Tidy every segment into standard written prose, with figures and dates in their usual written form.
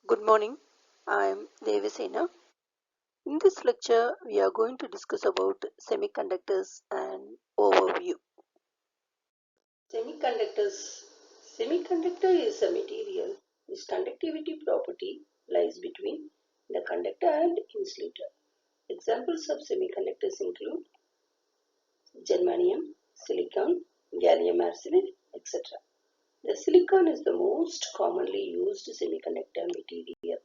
Good morning, I am Devasena. In this lecture, we are going to discuss about semiconductors and overview. Semiconductors. Semiconductor is a material whose conductivity property lies between the conductor and insulator. Examples of semiconductors include germanium, silicon, gallium arsenide, etc. The silicon is the most commonly used semiconductor material.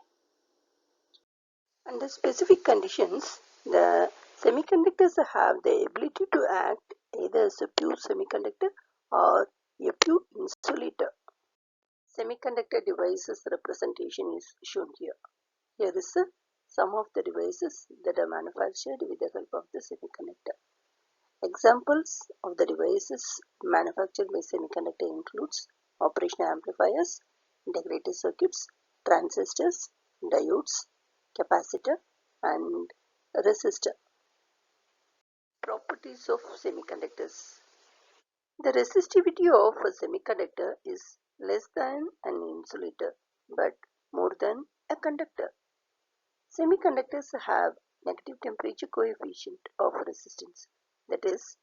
Under specific conditions, the semiconductors have the ability to act either as a pure semiconductor or a pure insulator. Semiconductor devices representation is shown here. Here is some of the devices that are manufactured with the help of the semiconductor. Examples of the devices manufactured by semiconductor includes operational amplifiers, integrated circuits, transistors, diodes, capacitor, and resistor. Properties of semiconductors. The resistivity of a semiconductor is less than an insulator but more than a conductor. Semiconductors have negative temperature coefficient of resistance. That is,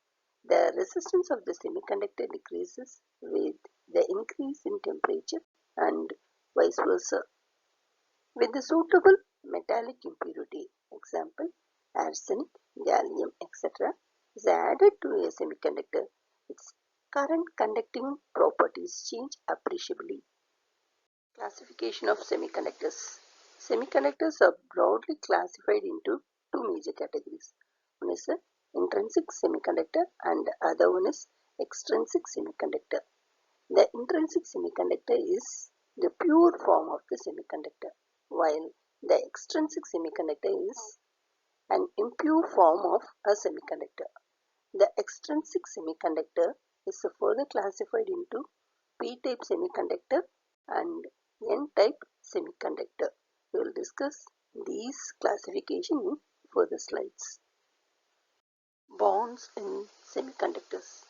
the resistance of the semiconductor decreases with the increase in temperature and vice versa. With the suitable metallic impurity, example arsenic, gallium, etc., is added to a semiconductor, its current conducting properties change appreciably. Classification of semiconductors. Semiconductors are broadly classified into two major categories. One is intrinsic semiconductor and the other one is extrinsic semiconductor. The intrinsic semiconductor is the pure form of the semiconductor, while the extrinsic semiconductor is an impure form of a semiconductor. The extrinsic semiconductor is further classified into p-type semiconductor and n-type semiconductor. We will discuss these classification in further slides. Bonds in semiconductors.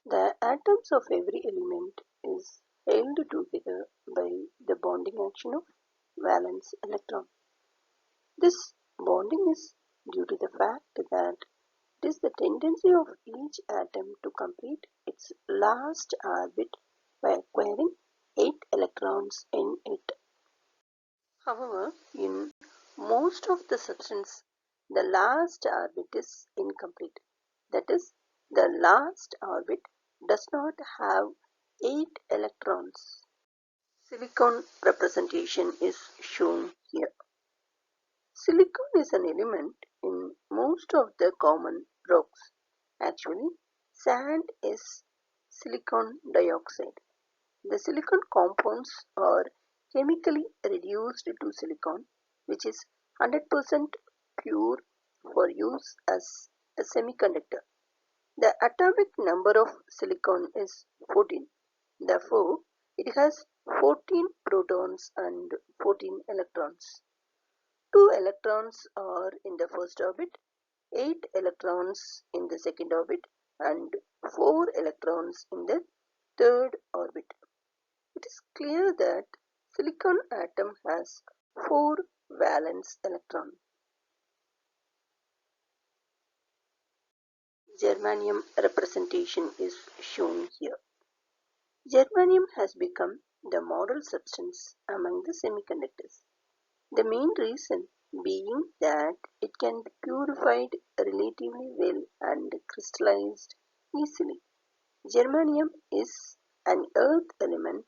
The atoms of every element is held together by the bonding action of valence electron. This bonding is due to the fact that it is the tendency of each atom to complete its last orbit by acquiring 8 electrons in it. However, in most of the substance, the last orbit is incomplete. That is, the last orbit does not have 8 electrons. Silicon representation is shown here. Silicon is an element in most of the common rocks. Actually, sand is silicon dioxide. The silicon compounds are chemically reduced to silicon, which is 100% pure for use as a semiconductor. The atomic number of silicon is 14. Therefore, it has 14 protons and 14 electrons. 2 electrons are in the first orbit, 8 electrons in the second orbit, and 4 electrons in the third orbit. It is clear that silicon atom has 4 valence electrons. Germanium representation is shown here. Germanium has become the model substance among the semiconductors. The main reason being that it can be purified relatively well and crystallized easily. Germanium is an earth element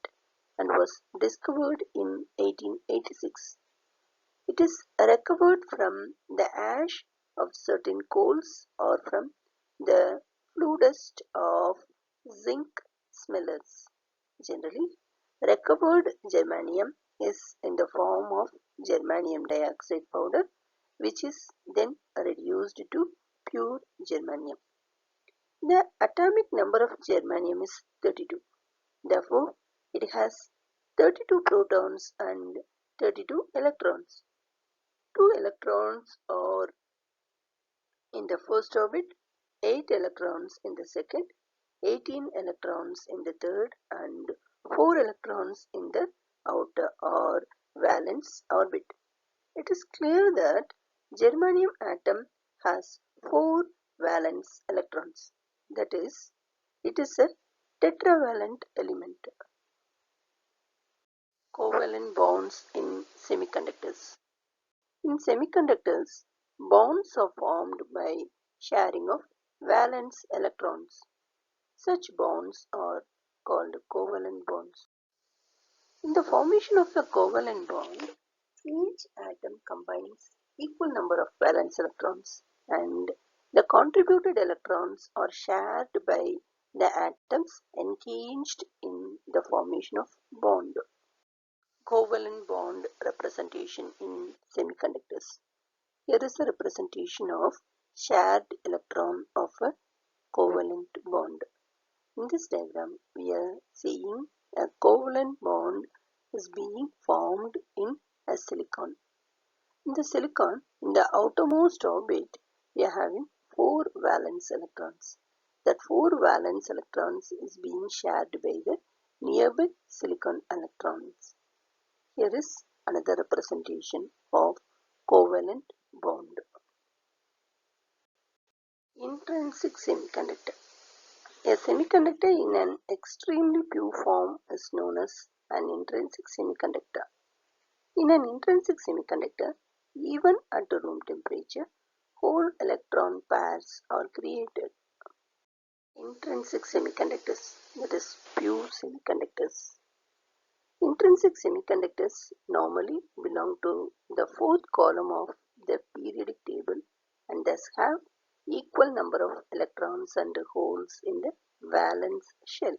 and was discovered in 1886. It is recovered from the ash of certain coals or from the flue dust of zinc smelters. Generally, recovered germanium is in the form of germanium dioxide powder, which is then reduced to pure germanium. The atomic number of germanium is 32. Therefore, it has 32 protons and 32 electrons. 2 electrons are in the first orbit, 8 electrons in the second, 18 electrons in the third, and 4 electrons in the outer or valence orbit. It is clear that germanium atom has 4 valence electrons. That is, it is a tetravalent element. Covalent bonds in semiconductors. In semiconductors, bonds are formed by sharing of valence electrons. Such bonds are called covalent bonds. In the formation of a covalent bond, each atom combines equal number of valence electrons, and the contributed electrons are shared by the atoms engaged in the formation of bond. Covalent bond representation in semiconductors. Here is a representation of shared electron of a covalent bond. In this diagram, we are seeing a covalent bond is being formed in a silicon. In the silicon, in the outermost orbit, we are having 4 valence electrons. That 4 valence electrons is being shared by the nearby silicon electrons. Here is another representation of covalent bond. Intrinsic semiconductor. A semiconductor in an extremely pure form is known as an intrinsic semiconductor. In an intrinsic semiconductor, even at room temperature, whole electron pairs are created. Intrinsic semiconductors, that is pure semiconductors. Intrinsic semiconductors normally belong to the fourth column of the periodic table and thus have equal number of electrons and holes in the valence shell.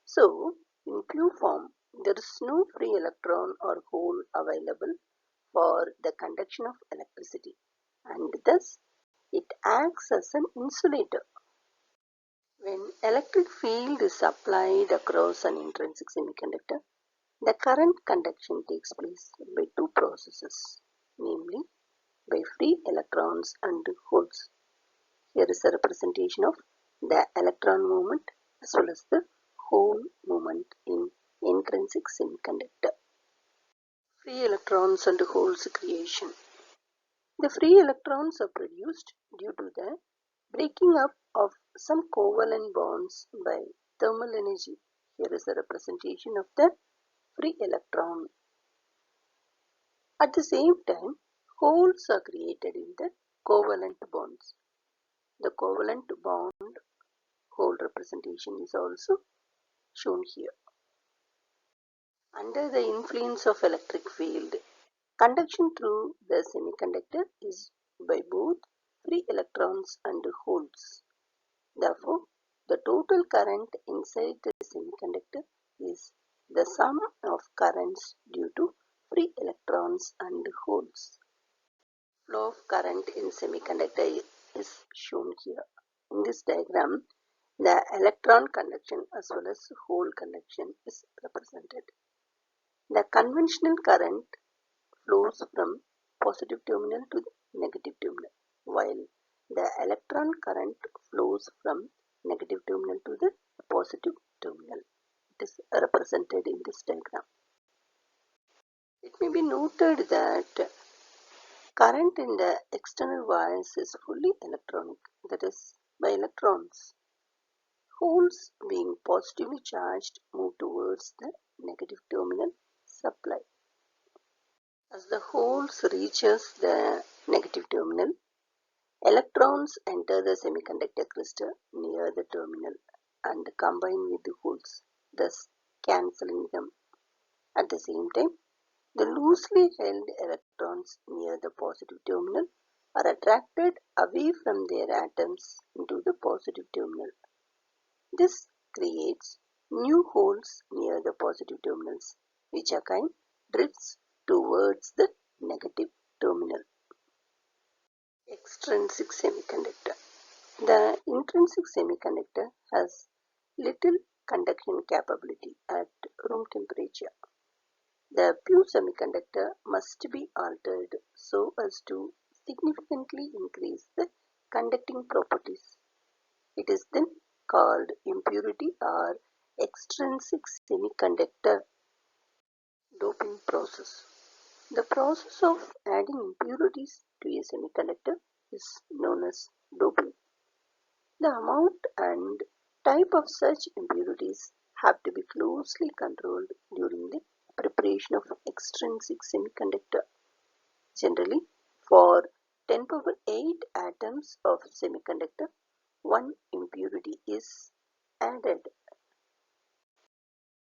So, in pure form, there is no free electron or hole available for the conduction of electricity, and thus it acts as an insulator. When electric field is applied across an intrinsic semiconductor, the current conduction takes place by 2 processes, namely by free electrons and holes. Here is a representation of the electron movement as well as the hole movement in intrinsic semiconductor. Free electrons and holes creation. The free electrons are produced due to the breaking up of some covalent bonds by thermal energy. Here is a representation of the free electron. At the same time, holes are created in the covalent bonds. The covalent bond hole representation is also shown here. Under the influence of electric field, conduction through the semiconductor is by both free electrons and holes. Therefore, the total current inside the semiconductor is the sum of currents due to free electrons and holes. Flow of current in semiconductor is shown here. In this diagram, the electron conduction as well as hole conduction is represented. The conventional current flows from positive terminal to the negative terminal, while the electron current flows from negative terminal to the positive terminal. It is represented in this diagram. It may be noted that current in the external wires is fully electronic, that is, by electrons. Holes being positively charged move towards the negative terminal supply. As the holes reaches the negative terminal, electrons enter the semiconductor crystal near the terminal and combine with the holes, thus cancelling them. At the same time, the loosely held electrons near the positive terminal are attracted away from their atoms into the positive terminal. This creates new holes near the positive terminals, which again drifts towards the negative terminal. Extrinsic semiconductor. The intrinsic semiconductor has little conduction capability at room temperature. The pure semiconductor must be altered so as to significantly increase the conducting properties. It is then called impurity or extrinsic semiconductor. Doping process. The process of adding impurities to a semiconductor is known as doping. The amount and type of such impurities have to be closely controlled during the preparation of extrinsic semiconductor. Generally, for 10 power 8 atoms of semiconductor, one impurity is added.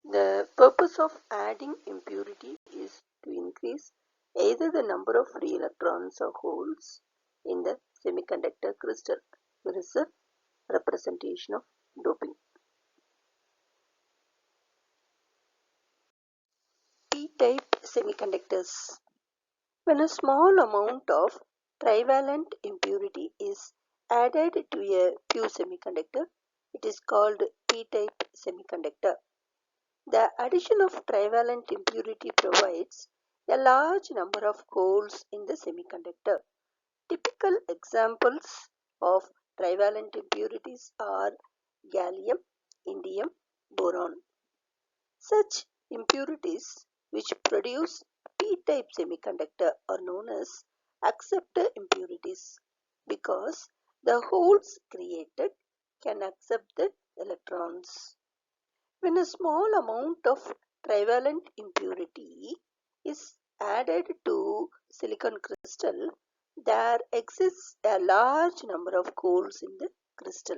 The purpose of adding impurity is to increase either the number of free electrons or holes in the semiconductor crystal. There is a representation of doping. P-type semiconductors. When a small amount of trivalent impurity is added to a pure semiconductor, it is called P-type semiconductor. The addition of trivalent impurity provides a large number of holes in the semiconductor. Typical examples of trivalent impurities are gallium, indium, boron. Such impurities which produce p-type semiconductor are known as acceptor impurities because the holes created can accept the electrons. When a small amount of trivalent impurity is added to silicon crystal, there exists a large number of holes in the crystal.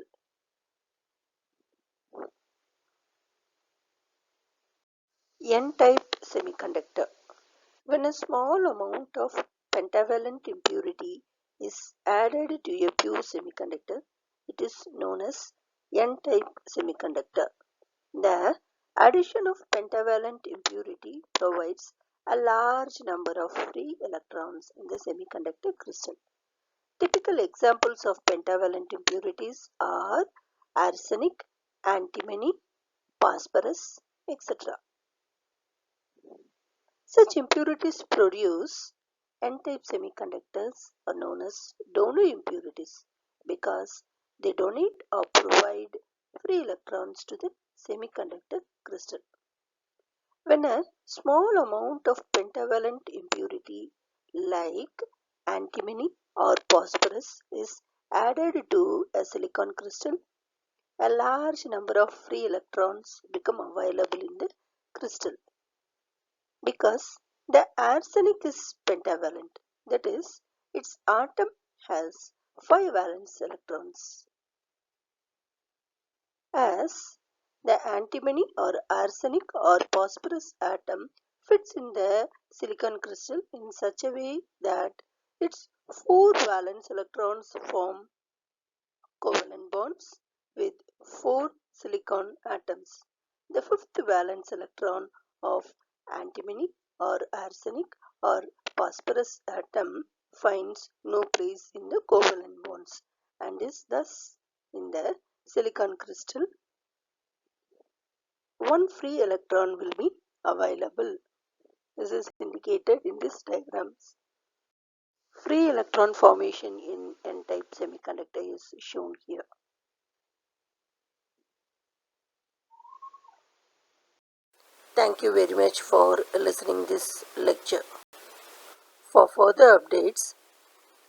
N-type semiconductor. When a small amount of pentavalent impurity is added to a pure semiconductor, it is known as N-type semiconductor. The addition of pentavalent impurity provides a large number of free electrons in the semiconductor crystal. Typical examples of pentavalent impurities are arsenic, antimony, phosphorus, etc. Such impurities produce N-type semiconductors are known as donor impurities because they donate or provide free electrons to the semiconductor crystal. When a small amount of pentavalent impurity like antimony or phosphorus is added to a silicon crystal, a large number of free electrons become available in the crystal. Because the arsenic is pentavalent, that is, its atom has 5 valence electrons. As the antimony or arsenic or phosphorus atom fits in the silicon crystal in such a way that its 4 valence electrons form covalent bonds with 4 silicon atoms. The 5th valence electron of antimony or arsenic or phosphorus atom finds no place in the covalent bonds and is thus in the silicon crystal. One free electron will be available. This is indicated in this diagrams. Free electron formation in N-type semiconductor is shown here. Thank you very much for listening this lecture. For further updates,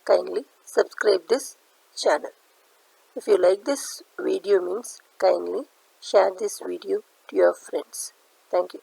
kindly subscribe this channel. If you like this video means kindly share this video to your friends. Thank you.